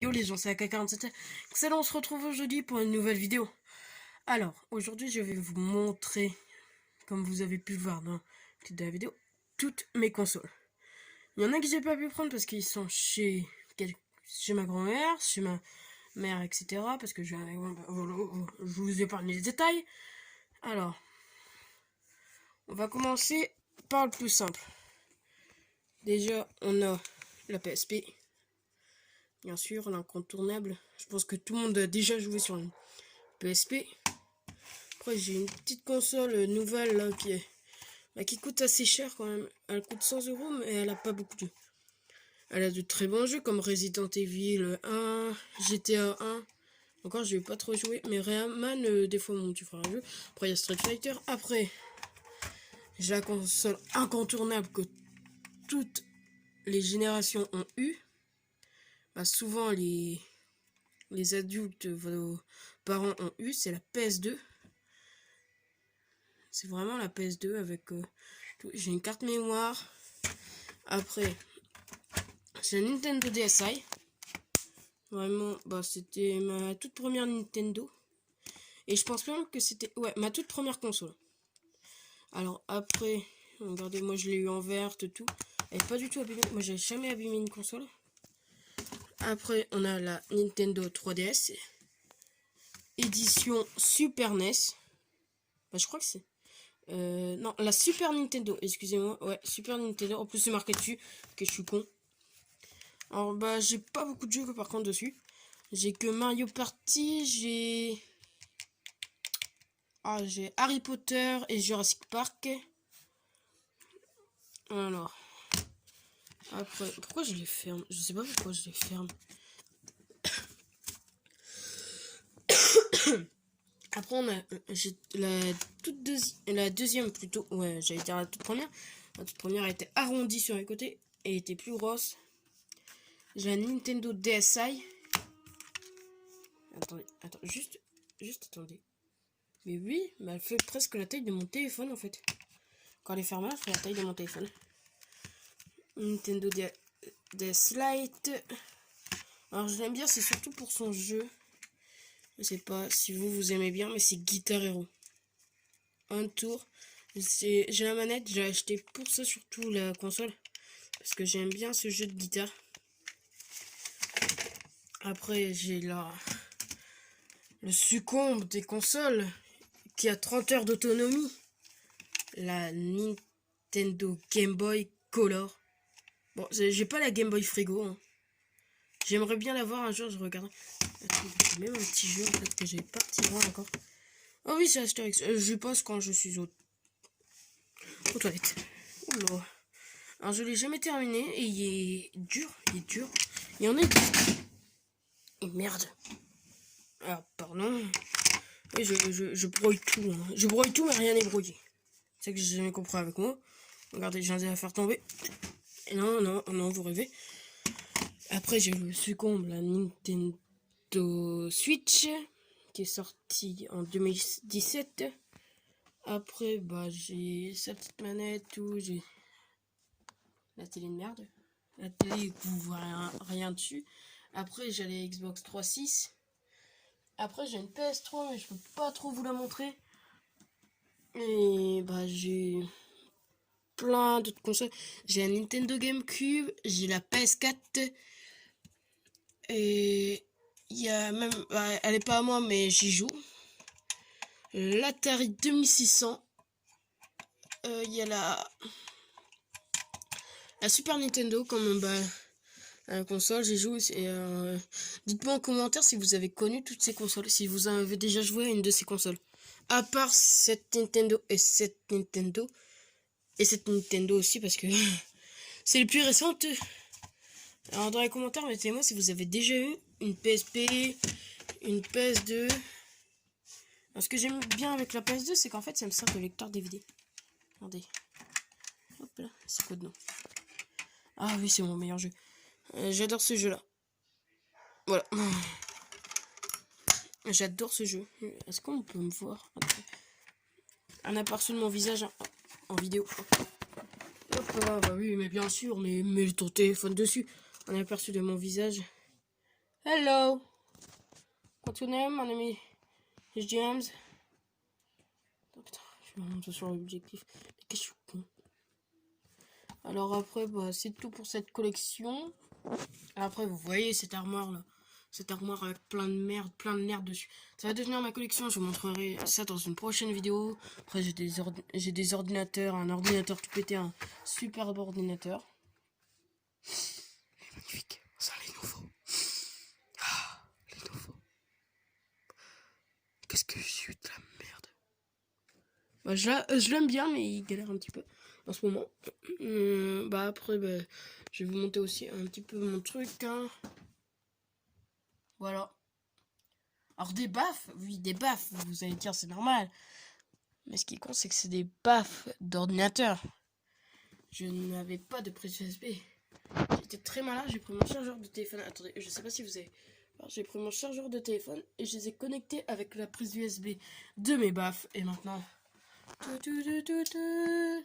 Yo les gens, c'est AK47. Excellent, on se retrouve aujourd'hui pour une nouvelle vidéo. Alors, aujourd'hui, je vais vous montrer, comme vous avez pu le voir dans le titre de la vidéo, toutes mes consoles. Il y en a que j'ai pas pu prendre parce qu'ils sont chez ma grand-mère, chez ma mère, etc. Parce que je vous épargne les détails. Alors, on va commencer par le plus simple. Déjà, on a la PSP. Bien sûr, l'incontournable. Je pense que tout le monde a déjà joué sur une PSP. Après, j'ai une petite console nouvelle là, qui coûte assez cher quand même. Elle coûte 100 €, mais elle a pas beaucoup de jeux. Elle a de très bons jeux comme Resident Evil 1, GTA 1. Encore, je vais pas trop jouer, mais Rayman, des fois, mon petit frère joue. Après, il y a Street Fighter. Après, j'ai la console incontournable que toutes les générations ont eu. Bah, souvent, les adultes, vos parents ont eu, c'est la PS2. C'est vraiment la PS2 avec j'ai une carte mémoire. Après, c'est la Nintendo DSi. Vraiment, bah c'était ma toute première Nintendo. Et je pense même que c'était ma toute première console. Alors après, regardez, moi je l'ai eu en verte, tout. Elle n'est pas du tout abîmée. Moi j'ai jamais abîmé une console. Après, on a la Nintendo 3DS. Édition Super NES. Bah, je crois que c'est... non, la Super Nintendo, excusez-moi. Ouais, Super Nintendo. En plus, c'est marqué dessus. Que je suis con. Alors, bah, j'ai pas beaucoup de jeux par contre dessus. J'ai que Mario Party. J'ai Harry Potter et Jurassic Park. Alors. Après, pourquoi je les ferme? Je sais pas pourquoi je les ferme. Après, on a j'ai la deuxième plutôt. Ouais, j'allais dire la toute première. La toute première était arrondie sur les côtés et était plus grosse. J'ai la Nintendo DSi. Attends, juste attendez. Mais oui, mais elle fait presque la taille de mon téléphone en fait. Quand elle est fermée, elle fait la taille de mon téléphone. Nintendo DS Lite. Alors je l'aime bien, c'est surtout pour son jeu. Je sais pas si vous aimez bien, mais c'est Guitar Hero. Un tour. J'ai la manette, j'ai acheté pour ça surtout la console. Parce que j'aime bien ce jeu de guitare. Après j'ai le succombe des consoles qui a 30 heures d'autonomie. La Nintendo Game Boy Color. Bon, j'ai pas la Game Boy Frigo. Hein. J'aimerais bien l'avoir un jour, je regarde. J'ai même un petit jeu en fait que j'ai pas retiré encore. Oh oui, c'est Astérix. Je passe quand je suis aux toilettes. Oula. Alors je l'ai jamais terminé et il est dur. Il y en a et merde. Ah, pardon. Oui, je brouille tout. Hein. Je brouille tout, mais rien n'est brouillé. C'est que j'ai jamais compris avec moi. Regardez, j'ai à faire tomber. Et non, vous rêvez. Après, j'ai le succombe, la Nintendo Switch, qui est sortie en 2017. Après, bah, j'ai sa petite manette, tout. J'ai la télé de merde. La télé, vous voyez rien dessus. Après, j'ai la Xbox 360. Après, j'ai une PS3, mais je peux pas trop vous la montrer. Et bah, j'ai plein d'autres consoles. J'ai la Nintendo GameCube, j'ai la PS4. Et il y a même, elle est pas à moi, mais j'y joue. L'Atari 2600. Il y a la Super Nintendo comme la console, j'y joue. Dites-moi en commentaire si vous avez connu toutes ces consoles, si vous avez déjà joué à une de ces consoles. À part cette Nintendo et cette Nintendo. Et cette Nintendo aussi parce que c'est les plus récentes. Alors dans les commentaires, mettez-moi si vous avez déjà eu une PSP, une PS2. Alors, ce que j'aime bien avec la PS2, c'est qu'en fait, ça me sert de lecteur DVD. Regardez. Hop là, c'est quoi de nom? Ah oui, c'est mon meilleur jeu. J'adore ce jeu-là. Voilà. J'adore ce jeu. Est-ce qu'on peut me voir? Un aperçu de mon visage en vidéo. Hop là, bah oui, mais bien sûr, mais ton téléphone dessus. Un aperçu de mon visage. Hello. What's your name? My name is James. Oh, putain, je vais remonter sur l'objectif. Qu'est-ce que je suis con. Alors après, bah, c'est tout pour cette collection. Après, vous voyez cette armoire là. Cette armoire avec plein de merde dessus. Ça va devenir ma collection, je vous montrerai ça dans une prochaine vidéo. Après, j'ai des ordinateurs, un ordinateur tout pété, un superbe ordinateur. Magnifique, ça les nouveaux. Ah, les nouveaux. Qu'est-ce que je suis de la merde. Bah, je l'aime bien, mais il galère un petit peu en ce moment. Bah après, bah, je vais vous monter aussi un petit peu mon truc. Hein. Voilà. Alors des baffes, oui des baffes, vous allez dire c'est normal. Mais ce qui est con c'est que c'est des baffes d'ordinateur. Je n'avais pas de prise USB. J'étais très malin, j'ai pris mon chargeur de téléphone. Attendez, je sais pas si vous avez... Alors, j'ai pris mon chargeur de téléphone et je les ai connectés avec la prise USB de mes baffes. Et maintenant...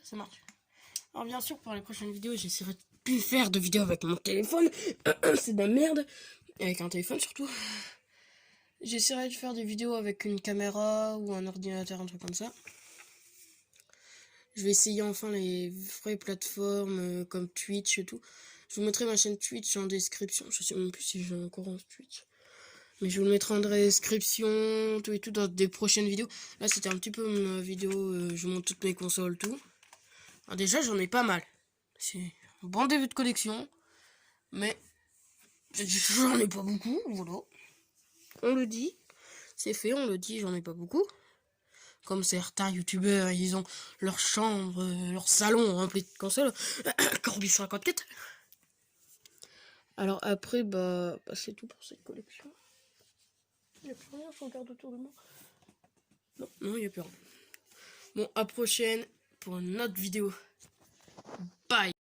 Ça marche. Alors bien sûr pour les prochaines vidéos j'essaierai de plus faire de vidéos avec mon téléphone. C'est de la merde. Avec un téléphone surtout. J'essaierai de faire des vidéos avec une caméra ou un ordinateur, un truc comme ça. Je vais essayer enfin les vraies plateformes comme Twitch et tout. Je vous mettrai ma chaîne Twitch en description. Je sais même plus si j'ai encore un Twitch. Mais je vous le mettrai en description, tout et tout, dans des prochaines vidéos. Là, c'était un petit peu une vidéo, je vous montre toutes mes consoles, tout. Alors déjà, j'en ai pas mal. C'est un bon début de collection. Mais j'en ai pas beaucoup, voilà. On le dit. C'est fait, on le dit, j'en ai pas beaucoup. Comme certains youtubeurs, ils ont leur chambre, leur salon rempli de consoles. Corby 54. Alors après, bah c'est tout pour cette collection. Il n'y a plus rien, je regarde autour de moi. Non, il n'y a plus rien. Bon, à prochaine pour une autre vidéo. Bye.